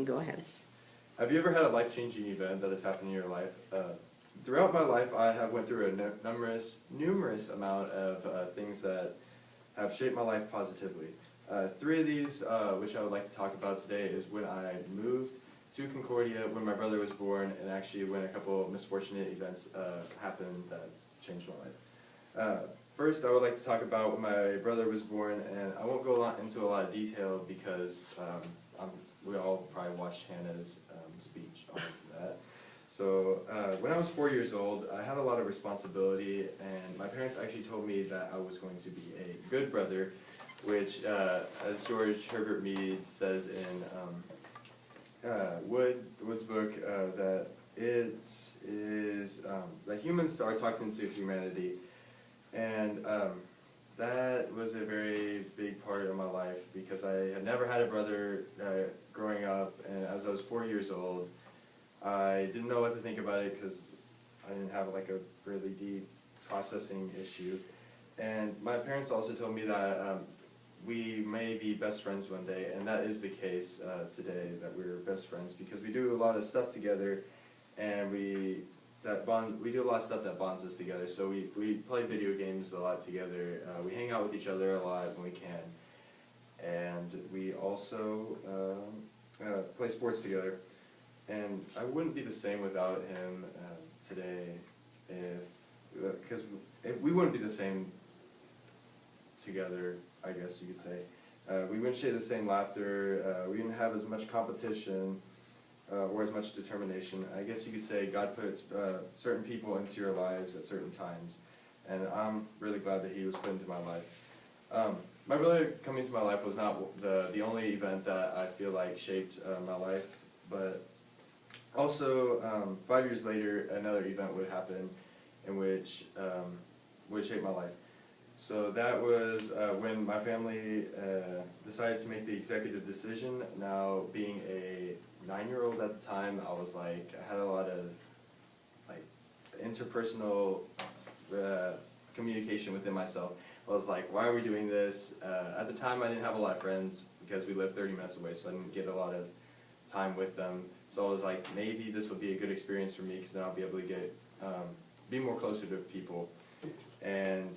can go ahead. Have you ever had a life-changing event that has happened in your life? Throughout my life, I have went through a numerous amount of things that have shaped my life positively. Three of these, which I would like to talk about today, is when I moved to Concordia, when my brother was born, and actually when a couple of misfortunate events happened that changed my life. First, I would like to talk about when my brother was born, and I won't go into a lot of detail because we all probably watched Hannah's speech on that. So when I was 4 years old, I had a lot of responsibility, and my parents actually told me that I was going to be a good brother, which, as George Herbert Mead says in Wood's book, that it is that humans are tucked into humanity, and that was a very big part of my life because I had never had a brother growing up, and as I was 4 years old, I didn't know what to think about it because I didn't have like a really deep processing issue. And my parents also told me that we may be best friends one day, and that is the case today, that we're best friends because we do a lot of stuff together, and we do a lot of stuff that bonds us together. So we play video games a lot together, we hang out with each other a lot when we can, and we also play sports together. And I wouldn't be the same without him today, because we wouldn't be the same together, I guess you could say. We wouldn't share the same laughter, we didn't have as much competition or as much determination. I guess you could say God puts certain people into your lives at certain times, and I'm really glad that he was put into my life. My brother coming into my life was not the only event that I feel like shaped my life, but also, 5 years later, another event would happen in which would shape my life. So that was when my family decided to make the executive decision. Now, being a 9-year-old at the time, I was like, I had a lot of like interpersonal communication within myself. I was like, why are we doing this? At the time, I didn't have a lot of friends because we lived 30 minutes away, so I didn't get a lot of time with them. So I was like, maybe this would be a good experience for me because then I'll be able to get be more closer to people. And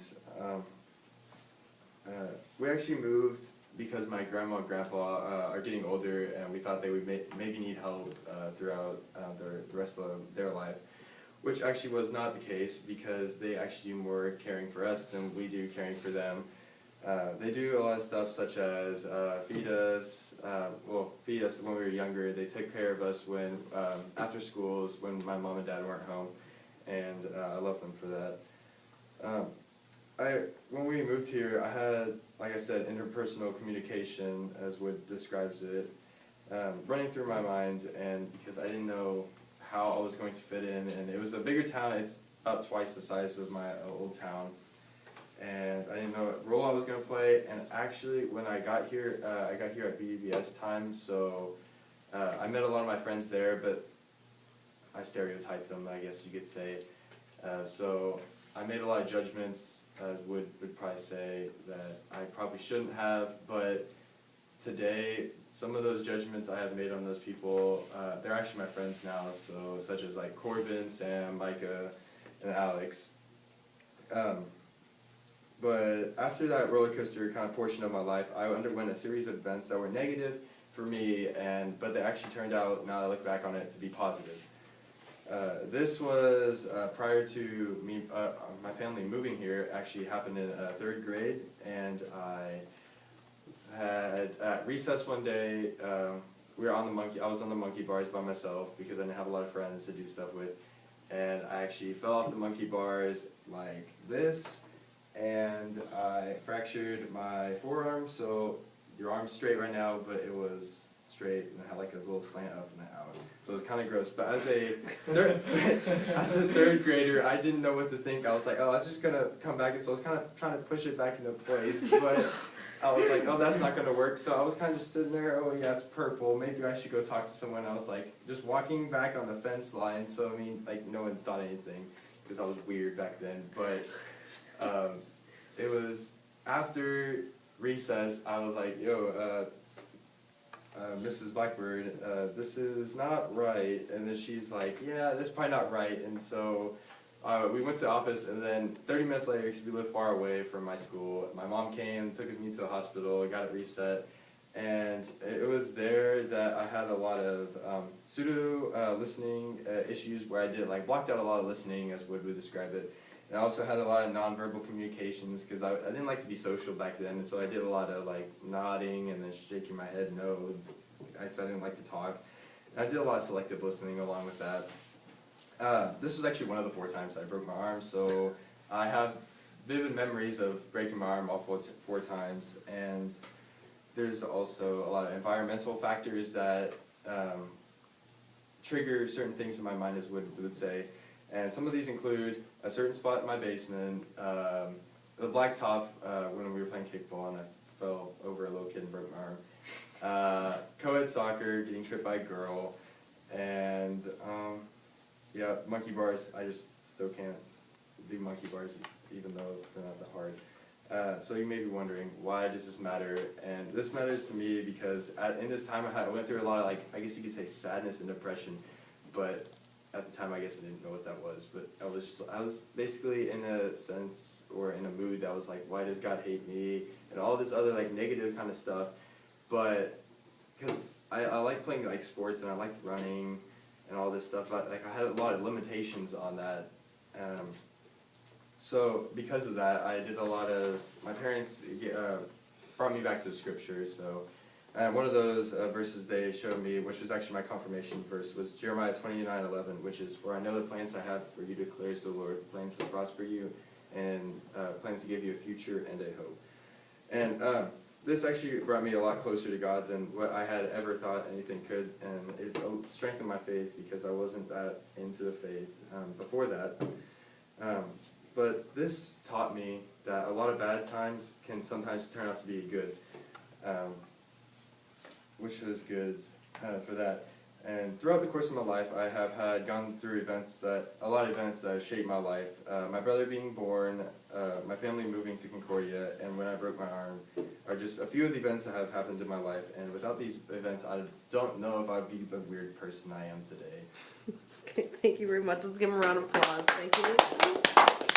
we actually moved because my grandma and grandpa are getting older, and we thought they would maybe need help throughout the rest of their life, which actually was not the case because they actually do more caring for us than we do caring for them. They do a lot of stuff such as feed us when we were younger. They took care of us when after schools when my mom and dad weren't home, and I love them for that. When we moved here, I had, like I said, interpersonal communication, as Wood describes it, running through my mind, and because I didn't know how I was going to fit in, and it was a bigger town. It's about twice the size of my old town. And I didn't know what role I was going to play, and actually when I got here at VBS time, so I met a lot of my friends there, but I stereotyped them, I guess you could say. So I made a lot of judgments, would probably say, that I probably shouldn't have, but today, some of those judgments I have made on those people, they're actually my friends now, so such as like Corbin, Sam, Micah, and Alex. But after that roller coaster kind of portion of my life, I underwent a series of events that were negative for me, but they actually turned out, now that I look back on it, to be positive. This was prior to me, my family moving here. Actually happened in 3rd grade, and I had at recess one day. I was on the monkey bars by myself because I didn't have a lot of friends to do stuff with, and I actually fell off the monkey bars like this. And I fractured my forearm, so your arm's straight right now, but it was straight and it had like a little slant up and out. So it was kind of gross. But as a third grader, I didn't know what to think. I was like, oh, that's just going to come back. And so I was kind of trying to push it back into place. But I was like, oh, that's not going to work. So I was kind of just sitting there, oh, yeah, it's purple. Maybe I should go talk to someone. I was like just walking back on the fence line. So, I mean, like no one thought anything because I was weird back then. But it was after recess, I was like, yo, Mrs. Blackbird, this is not right. And then she's like, yeah, that's probably not right. And so we went to the office, and then 30 minutes later, because we live far away from my school, my mom came, took me to the hospital, got it reset. And it was there that I had a lot of pseudo listening issues where I did blocked out a lot of listening, as Wood would describe it. And I also had a lot of nonverbal communications because I didn't like to be social back then, and so I did a lot of nodding and then shaking my head no, because I didn't like to talk. And I did a lot of selective listening along with that. This was actually one of the 4 times I broke my arm, so I have vivid memories of breaking my arm all four times. And there's also a lot of environmental factors that trigger certain things in my mind, as Wood would say. And some of these include a certain spot in my basement, the black top when we were playing kickball and I fell over a little kid and broke my arm, co-ed soccer, getting tripped by a girl, and yeah, monkey bars. I just still can't do monkey bars even though they're not that hard. So you may be wondering, why does this matter? And this matters to me because in this time I went through a lot of I guess you could say sadness and depression, but at the time I guess I didn't know what that was. But I was basically in a sense, or in a mood that was like, why does God hate me? And all this other negative kind of stuff. But because I like playing sports and I like running and all this stuff, I had a lot of limitations on that. So because of that, I did a lot of, my parents brought me back to the scriptures. So one of those verses they showed me, which was actually my confirmation verse, was Jeremiah 29:11, which is, "For I know the plans I have for you, declares the Lord, plans to prosper you, and plans to give you a future and a hope." And this actually brought me a lot closer to God than what I had ever thought anything could, and it strengthened my faith because I wasn't that into the faith before that. But this taught me that a lot of bad times can sometimes turn out to be good, which was good for that. And throughout the course of my life, I have gone through a lot of events that have shaped my life. My brother being born, my family moving to Concordia, and when I broke my arm are just a few of the events that have happened in my life. And without these events, I don't know if I'd be the weird person I am today. Okay, thank you very much. Let's give him a round of applause. Thank you.